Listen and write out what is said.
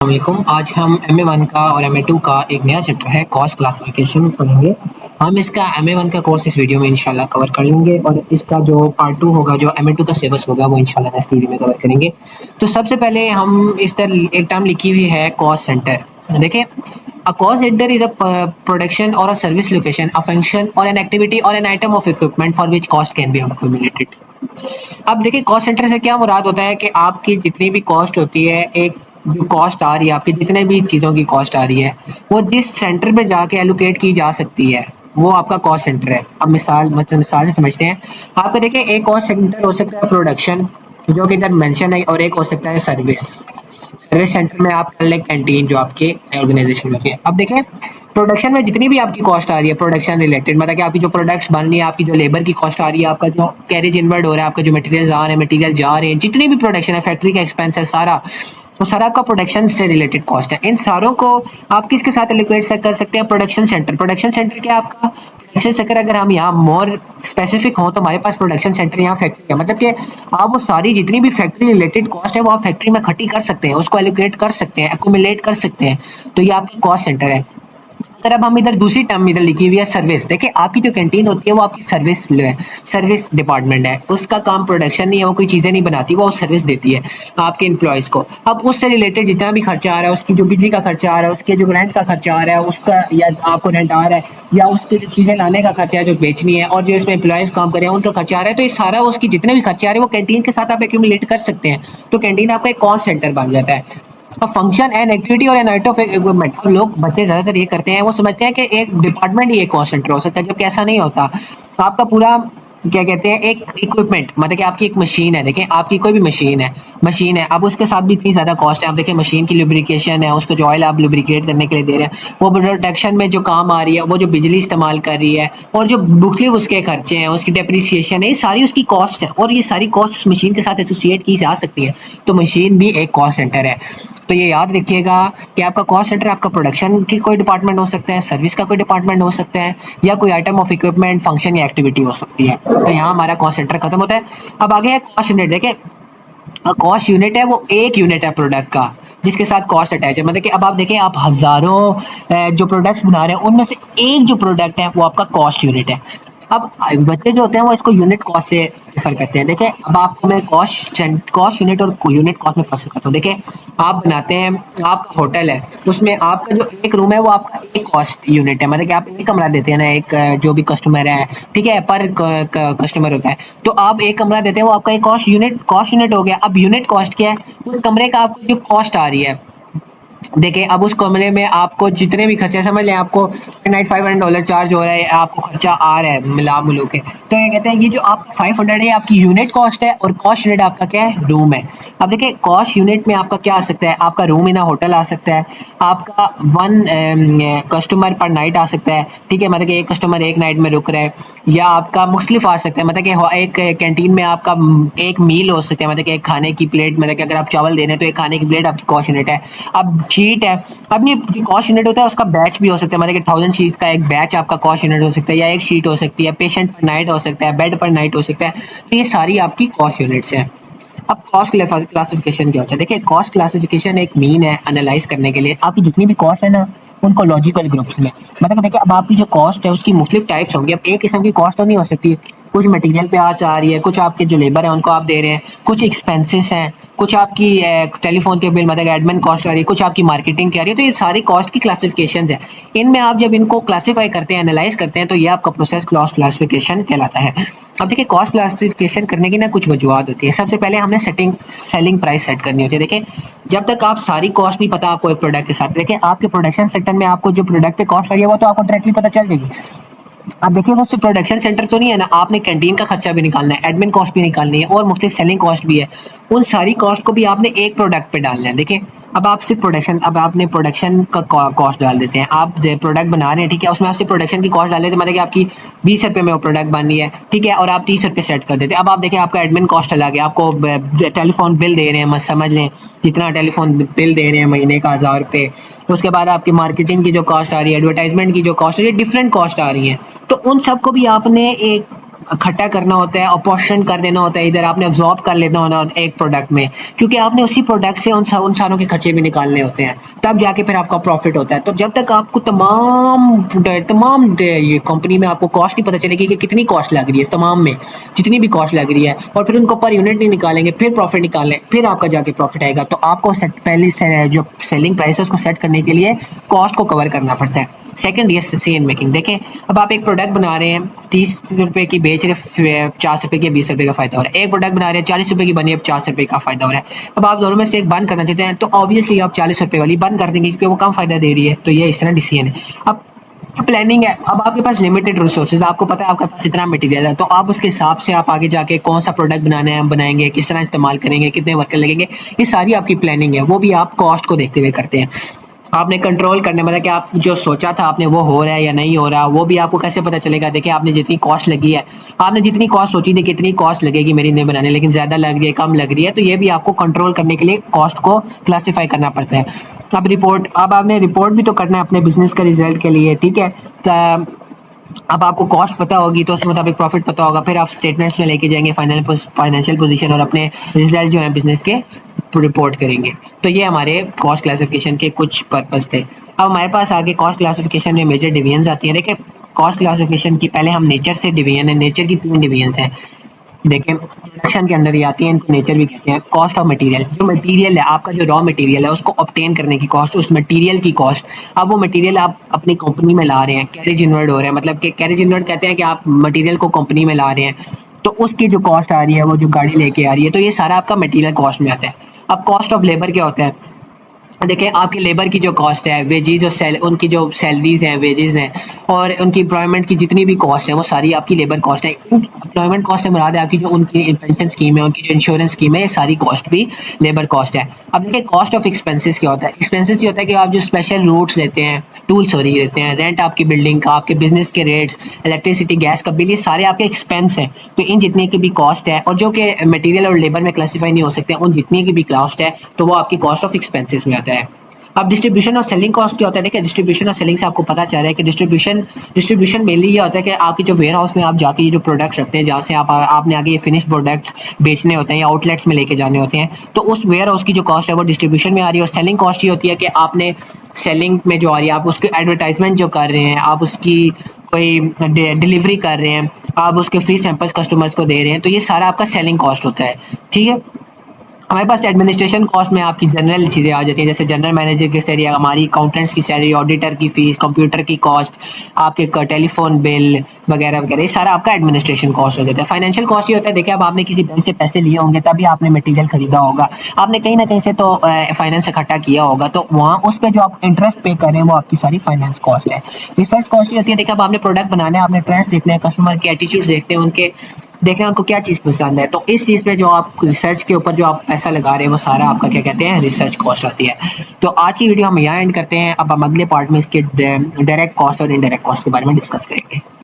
वालेकुम। आज हम MA1 का और MA2 का एक नया चैप्टर है कॉस्ट क्लासिफिकेशन पढ़ेंगे। हम इसका MA1 का कोर्स इस वीडियो में इंशाल्लाह कवर कर लेंगे और इसका जो पार्ट 2 होगा, जो MA2 का सिलेबस होगा, वो इंशाल्लाह नेक्स्ट वीडियो में कवर करेंगे। तो सबसे पहले हम इस तरह एक टर्म लिखी हुई है कॉस्ट सेंटर। देखिए, a cost centre is a production और a service location, a function और एन एक्टिविटी और an item of equipment for which cost can be accumulated। अब देखिए, कॉस्ट सेंटर से क्या मुराद होता है कि आपकी जितनी भी कॉस्ट होती है, एक जो कॉस्ट आ रही है, आपकी जितने भी चीज़ों की कॉस्ट आ रही है, वो जिस सेंटर पे जाके एलोकेट की जा सकती है, वो आपका कॉस्ट सेंटर है। अब मिसाल से समझते हैं। आपका देखिए, एक कॉस्ट सेंटर हो सकता है प्रोडक्शन, जो कि इधर मेंशन है, और एक हो सकता है सर्विस। सर्विस सेंटर में आप कर लें कैंटीन, जो आपके ऑर्गेनाइजेशन में होती है। अब देखें, प्रोडक्शन में जितनी भी आपकी कॉस्ट आ रही है, प्रोडक्शन रिलेटेड, मतलब कि आपकी जो प्रोडक्ट्स बन रही है, आपकी जो लेबर की कॉस्ट आ रही है, आपका जो कैरेज इनवर्ड हो रहा है, आपका जो मटेरियल आ रहे हैं, मटेरियल जा रहे हैं, जितनी भी प्रोडक्शन है, फैक्ट्री का एक्सपेंस है, सारा वो सारा आपका प्रोडक्शन से रिलेटेड कॉस्ट है। इन सारों को आप किसके साथ एलोकेट कर सकते हैं? Production centre. प्रोडक्शन सेंटर क्या है आपका? प्रोडक्शन सेंटर, अगर हम यहाँ मोर स्पेसिफिक हो तो हमारे पास प्रोडक्शन सेंटर यहाँ फैक्ट्री है, मतलब कि आप वो सारी जितनी भी फैक्ट्री रिलेटेड कॉस्ट है, वो आप फैक्ट्री में इकट्ठी कर सकते हैं, उसको एलोकेट कर सकते हैं, एक्यूमुलेट कर सकते हैं। तो ये आपका कॉस्ट सेंटर है। अगर अब हम इधर दूसरी टर्म इधर लिखी हुई है सर्विस। देखिए, आपकी जो कैंटीन होती है, वो आपकी सर्विस डिपार्टमेंट है। उसका काम प्रोडक्शन नहीं है, वो कोई चीज़ें नहीं बनाती, वो सर्विस देती है आपके एम्प्लॉयज़ को। अब उससे रिलेटेड जितना भी खर्चा आ रहा है, उसकी जो बिजली का खर्चा आ रहा है, उसके जो रेंट का खर्चा आ रहा है, उसका, या आपको रेंट आ रहा है, या उसके जो चीज़ें लाने का खर्चा है, जो बेचनी है, और जो इसमें एम्प्लॉयज़ काम कर रहे हैं, उनका खर्चा आ रहा है, तो ये सारा उसकी जितने भी खर्चे आ रहे हैं, वो कैंटीन के साथ आप एक्यूमुलेट कर सकते हैं। तो कैंटीन आपका एक कॉस्ट सेंटर बन जाता है। अब फंक्शन एंड एक्टिविटी और एन आइटम ऑफ इक्विपमेंट। अब लोग बच्चे ज्यादातर ये करते हैं, वो समझते हैं कि एक डिपार्टमेंट ही एक कॉस्ट सेंटर हो सकता है, जबकि ऐसा नहीं होता। आपका पूरा क्या कहते हैं, एक इक्विपमेंट, मतलब कि आपकी एक मशीन है। देखिए, आपकी कोई भी मशीन है, अब उसके साथ भी इतनी ज्यादा कॉस्ट है। आप देखिए, मशीन की लुब्रिकेशन है, उसको जो ऑयल आप लुब्रिकेट करने के लिए दे रहे हैं, वो प्रोडक्शन में जो काम आ रही है, वो जो बिजली इस्तेमाल कर रही है, और जो मुख्तलिफ उसके खर्चे हैं, उसकी डेप्रिसिएशन है, ये सारी उसकी कॉस्ट है, और ये सारी कॉस्ट मशीन के साथ एसोसिएट की जा सकती है। तो मशीन भी एक कॉस्ट सेंटर है। तो ये याद रखिएगा कि आपका कॉस्ट सेंटर आपका प्रोडक्शन की कोई डिपार्टमेंट हो सकता है, सर्विस का कोई डिपार्टमेंट हो सकता है, या कोई आइटम ऑफ इक्विपमेंट, फंक्शन या एक्टिविटी हो सकती है। तो यहाँ हमारा कॉस्ट सेंटर खत्म होता है। अब आगे है कॉस्ट यूनिट। देखिए, कॉस्ट यूनिट है, वो एक यूनिट है प्रोडक्ट का, जिसके साथ कॉस्ट अटैच है। मतलब कि अब आप देखें, आप हजारों जो प्रोडक्ट्स बना रहे हैं, उनमें से एक जो प्रोडक्ट है, वो आपका कॉस्ट यूनिट है। अब बच्चे जो होते हैं, वो इसको यूनिट कॉस्ट से रेफर करते हैं। देखिए, अब आपको मैं कॉस्ट यूनिट और यूनिट कॉस्ट में फर्क करता हूँ। देखिए, आप बनाते हैं, आपका होटल है, उसमें आपका जो एक रूम है, वो आपका एक कॉस्ट यूनिट है। मतलब कि आप एक कमरा देते हैं ना, एक जो भी कस्टमर है, ठीक है, पर कस्टमर होता है, तो आप एक कमरा देते हैं, वो आपका एक कॉस्ट यूनिट हो गया। अब यूनिट कॉस्ट क्या है? उस कमरे का आपको जो कॉस्ट आ रही है। देखिए, अब उस कमरे में आपको जितने भी खर्चे, समझ लें आपको नाइट $500 चार्ज हो रहा है, आपको खर्चा आ रहा है मिला मिलू के, तो ये कहते हैं ये जो आप 500 है, आपकी यूनिट कॉस्ट है, और कॉस्ट यूनिट आपका क्या है? रूम है। अब देखिए, कॉस्ट यूनिट में आपका क्या आ सकता है? आपका रूम इन होटल आ सकता है, आपका वन कस्टमर पर नाइट आ सकता है, ठीक है, मतलब कि एक कस्टमर एक नाइट में रुक रहा है, या आपका मुख्तलिफ आ सकता है, मतलब कि एक कैंटीन में आपका एक मील हो सकता है, मतलब कि एक खाने की प्लेट, मतलब कि अगर आप चावल दे रहे हैं, तो एक खाने की प्लेट आपकी कॉस्ट यूनिट है। अब शीट है, अब ये जो कॉस्ट यूनिट होता है, उसका बैच भी हो सकता है, मतलब कि 1000 शीट का एक बैच आपका कॉस्ट यूनिट हो सकता है, या एक शीट हो सकती है, पेशेंट पर नाइट हो सकता है, बेड पर नाइट हो सकता है। तो ये सारी आपकी कॉस्ट यूनिट्स हैं। अब कॉस्ट क्लासिफिकेशन क्या होता है? देखिए, कॉस्ट क्लासिफिकेशन एक मीन है एनालाइज करने के लिए आपकी जितनी भी कॉस्ट है ना, उनको लॉजिकल ग्रुप्स में, मतलब देखिए, अब आपकी जो कॉस्ट है, उसकी मुख्तलिफ टाइप्स होंगी। अब एक किस्म की कॉस्ट तो नहीं हो सकती। कुछ मटेरियल पे आज आ रही है, कुछ आपके जो लेबर है उनको आप दे रहे हैं, कुछ एक्सपेंसेस हैं, कुछ आपकी टेलीफोन के बिल, मतलब एडमिन कॉस्ट आ रही है, कुछ आपकी मार्केटिंग की आ रही है। तो ये सारी कॉस्ट की क्लासिफिकेशन है। इनमें आप जब इनको क्लासीफाई करते हैं, एनालाइज करते हैं, तो ये आपका प्रोसेस कॉस्ट क्लासिफिकेशन कहलाता है। अब देखिए, कॉस्ट क्लासिफिकेशन करने की ना कुछ वजूहत होती है। सबसे पहले हमने सेलिंग प्राइस सेट करनी होती है। देखिए, जब तक आप सारी कॉस्ट नहीं पता आपको एक प्रोडक्ट के साथ, देखिए आपके प्रोडक्शन सेक्टर में आपको जो प्रोडक्ट पे कॉस्ट लगी है, वो तो आपको डायरेक्टली पता चल जाएगी। अब देखिए, वो सिर्फ प्रोडक्शन सेंटर तो नहीं है ना, आपने कैंटीन का खर्चा भी निकालना है, एडमिन कॉस्ट भी निकालनी है, और मुख्तलिफ सेलिंग कॉस्ट भी है। उन सारी कॉस्ट को भी आपने एक प्रोडक्ट पे डालना है। देखिए, अब आप सिर्फ प्रोडक्शन, अब आपने प्रोडक्शन का कॉस्ट डाल देते हैं, आप प्रोडक्ट बना रहे हैं, ठीक है, उसमें आप सिर्फ प्रोडक्शन की कॉस्ट डाल देते हैं, मतलब कि आपकी 20 रुपये में वो प्रोडक्ट बन रही है, ठीक है, और आप 30 रुपये सेट कर देते हैं। अब आप देखिए, आपका एडमिन कॉस्ट अलग है, आपको टेलीफोन बिल दे रहे हैं, मत समझ लें, जितना टेलीफोन बिल दे रहे हैं महीने का 1000 रुपये, उसके बाद आपकी मार्केटिंग की जो कॉस्ट आ रही है, एडवर्टाइजमेंट की जो कॉस्ट आ रही है, डिफरेंट कॉस्ट आ रही है। तो उन सबको भी आपने एक इकट्ठा करना होता है, अपोर्शन कर देना होता है, इधर आपने अब्जॉर्ब कर लेना होना एक प्रोडक्ट में, क्योंकि आपने उसी प्रोडक्ट से उन सारों के खर्चे भी निकालने होते हैं, तब जाके फिर आपका प्रॉफिट होता है। तो जब तक आपको तमाम ये कंपनी में आपको कॉस्ट नहीं पता चलेगी कि कितनी कॉस्ट लग रही है, तमाम में जितनी भी कॉस्ट लग रही है, और फिर उनको पर यूनिट नहीं निकालेंगे, फिर प्रॉफिट निकालें, फिर आपका जाके प्रॉफिट आएगा। तो आपको पहले से जो सेलिंग प्राइस है उसको सेट करने के लिए कॉस्ट को कवर करना पड़ता है। सेकंड ये सी इन मेकिंग। देखें, अब आप एक प्रोडक्ट बना रहे हैं, 30 रुपए की बेच रहे, 50 रुपए की, 20 रुपए का फायदा हो रहा है। एक प्रोडक्ट बना रहे हैं, 40 रुपए की बनी है, 50 रुपए का फायदा हो रहा है। अब आप दोनों में से एक बंद करना चाहते हैं, तो ऑब्वियसली आप 40 रुपए वाली बंद कर देंगे, क्योंकि वो कम फायदा दे रही है। तो ये इस तरह डिसीजन है। अब प्लानिंग है, अब आपके पास लिमिटेड रिसोर्सेज, आपको पता है आपके पास इतना मटेरियल है, तो आप उसके हिसाब से आप आगे जाके कौन सा प्रोडक्ट बनाना है, हम बनाएंगे, किस तरह इस्तेमाल करेंगे, कितने वर्कर लगेंगे, ये सारी आपकी प्लानिंग है। वो भी आप कॉस्ट को देखते हुए करते हैं। आपने कंट्रोल करने, मतलब कि आप जो सोचा था आपने वो हो रहा है या नहीं हो रहा, वो भी आपको कैसे पता चलेगा। देखिए, आपने जितनी कॉस्ट लगी है, आपने जितनी कॉस्ट सोची थी कितनी कॉस्ट लगेगी मेरी नहीं बनाने, लेकिन ज़्यादा लग रही है, कम लग रही है, तो ये भी आपको कंट्रोल करने के लिए कॉस्ट को क्लासीफाई करना पड़ता है। अब आपने रिपोर्ट भी तो करना है अपने बिजनेस के रिजल्ट के लिए, ठीक है। अब आपको कॉस्ट पता होगी तो उस मुताबिक प्रॉफिट पता होगा, फिर आप स्टेटमेंट्स में लेके जाएंगे फाइनेंशियल पोजीशन और अपने रिजल्ट जो है बिजनेस के रिपोर्ट करेंगे। तो ये हमारे कॉस्ट क्लासिफिकेशन के कुछ पर्पस थे। अब हमारे पास आगे कॉस्ट क्लासिफिकेशन में मेजर डिवीजन आती हैं। देखिए, कॉस्ट क्लासिफिकेशन की पहले हम नेचर से डिवीजन है, नेचर की 3 डिवीजन हैं। देखें, इंट्रोडक्शन के अंदर ये आती है, इनको नेचर भी कहते हैं। कॉस्ट ऑफ मटेरियल, जो मटेरियल है आपका, जो रॉ मटेरियल है उसको ऑब्टेन करने की कॉस्ट, उस मटेरियल की कॉस्ट। अब वो मटेरियल आप अपनी कंपनी में ला रहे हैं, कैरेज इनवर्ड हो रहे हैं, मतलब कि कैरेज इनवर्ड कहते हैं कि आप मटेरियल को कंपनी में ला रहे हैं, तो उसकी जो कॉस्ट आ रही है, वो जो गाड़ी लेके आ रही है, तो ये सारा आपका मटेरियल कॉस्ट में आता है। अब कॉस्ट ऑफ लेबर क्या होता है? देखिए, आपकी लेबर की जो कॉस्ट है, वेजेस और उनकी जो सैलरीज हैं, वेजेस हैं, और उनकी एम्प्लॉयमेंट की जितनी भी कॉस्ट है, वो सारी आपकी लेबर कॉस्ट है। एम्प्लॉयमेंट कॉस्ट से मुराद है आपकी जो उनकी पेंशन स्कीम है, उनकी जो इंश्योरेंस स्कीम है, ये सारी कॉस्ट भी लेबर कॉस्ट है। अब देखिए, कॉस्ट ऑफ एक्सपेंसेस क्या होता है? एक्सपेंसेस ये होता है कि आप जो स्पेशल रूट्स लेते हैं, टूल्स लेते हैं, रेंट आपकी बिल्डिंग का, आपके बिजनेस के रेट्स, इलेक्ट्रिसिटी, गैस का बिल, ये सारे आपके एक्सपेंस हैं। तो इन जितने की भी कॉस्ट है, और जो कि मटेरियल और लेबर में क्लासीफाई नहीं हो सकते, उन जितनी की भी कॉस्ट है, तो वो आपकी कॉस्ट ऑफ एक्सपेंसेस में आता है। अब डिस्ट्रीब्यूशन और सेलिंग कॉस्ट क्या होता है? देखिए, डिस्ट्रीब्यूशन और सेलिंग से आपको पता चल रहा है कि डिस्ट्रीब्यूशन मेनली ये होता है कि आपकी जो वेयर हाउस में आप जाके ये जो प्रोडक्ट्स रखते हैं, जहाँ से आपने आगे ये फिनिश प्रोडक्ट्स बेचने होते हैं या आउटलेट्स में लेके जाने होते हैं, तो उस वेयर हाउस की जो कॉस्ट है वो डिस्ट्रीब्यूशन में आ रही है। और सेलिंग कॉस्ट ये होती है कि आपने सेलिंग में जो आ रही है, आप उसकी एडवर्टाइजमेंट जो कर रहे हैं, आप उसकी कोई डिलीवरी कर रहे हैं, आप उसके फ्री सैंपल्स कस्टमर्स को दे रहे हैं, तो ये सारा आपका सेलिंग कॉस्ट होता है, ठीक है। हमारे पास एडमिनिस्ट्रेशन कॉस्ट में आपकी जनरल चीज़ें आ जाती हैं, जैसे जनरल मैनेजर की सैलरी, हमारी अकाउंटेंट्स की सैलरी, ऑडिटर की फीस, कंप्यूटर की कॉस्ट, आपके टेलीफोन बिल वगैरह वगैरह, ये सारा आपका एडमिनिस्ट्रेशन कॉस्ट हो जाता है। फाइनेंशियल कॉस्ट ये होता है, देखिए, अब आपने किसी बैंक से पैसे लिए होंगे, तभी आपने मटेरियल खरीदा होगा, आपने कहीं ना कहीं से तो फाइनेंस इकट्ठा किया होगा, तो वहाँ उस पर जो आप इंटरेस्ट पे करें वो आपकी सारी फाइनेंस कॉस्ट है। रिसर्च कॉस्ट ये होती है, देखिए, अब आपने प्रोडक्ट बनाना है, आपने ट्रेंड्स देखने हैं, कस्टमर के एटीट्यूड्स देखते हैं, उनके देखना उनको क्या चीज़ पसंद है, तो इस चीज़ पे जो आप रिसर्च के ऊपर जो आप पैसा लगा रहे हैं, वो सारा आपका क्या कहते हैं, रिसर्च कॉस्ट आती है। तो आज की वीडियो हम यहाँ एंड करते हैं। अब हम अगले पार्ट में इसके डायरेक्ट कॉस्ट और इनडायरेक्ट कॉस्ट के बारे में डिस्कस करेंगे।